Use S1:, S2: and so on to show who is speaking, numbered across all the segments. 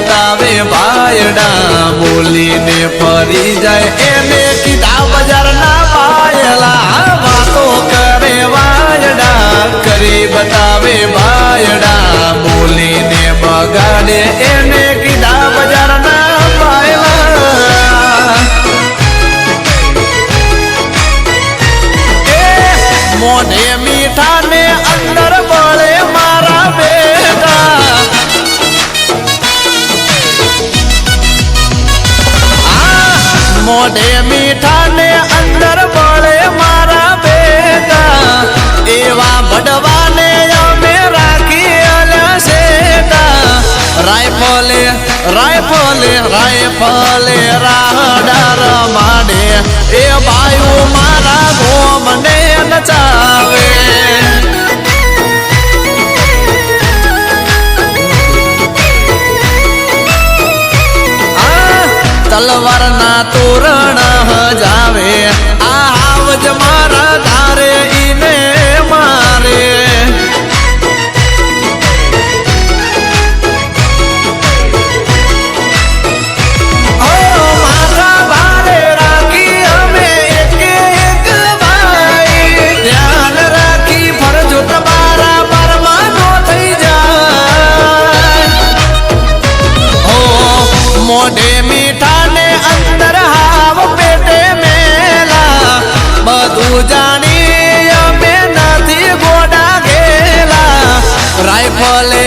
S1: बतावे भायडा बोलीने फरी जाए एने कीधा बजार ना पायला बातो करे भायडा करी बतावे भायडा बोलीने बगाड़े एने कीधा बजार ना पायला मोने मीठा ने अंदर बड़े मारा बेटा मोने मीठा ने अंदर बड़े मारा बेटा एवा बड़वा ने में राखी सेटा रायफले रायफले रायफले राहडार माडे ए बायु मारा गोमने नचावे तलवार ना तोरण जावे आवज मारा धारे इने मारे मोढे मीठा ने अंदर हाव पेटे मेला बधु जानी में नथी गोडा गेला रायफले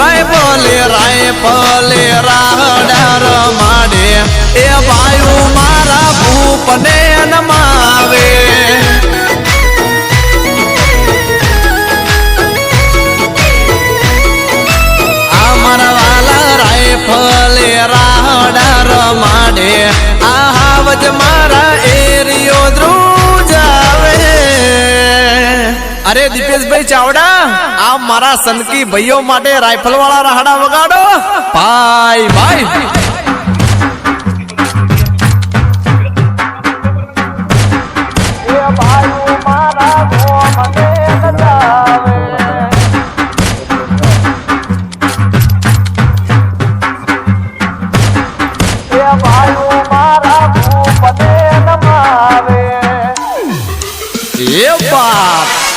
S1: रायफले रायफले राहडार माडे ए बायु मारा भूपने नमावे अमर वाला रायफले राहडार माडे आहावज मारा एरियो द्रुजावे। अरे दीपेश भाई चावड़ा आप मारा सनकी भाइयों माटे राइफल वाला राहडा वगाड़ो भाई भाई ये बात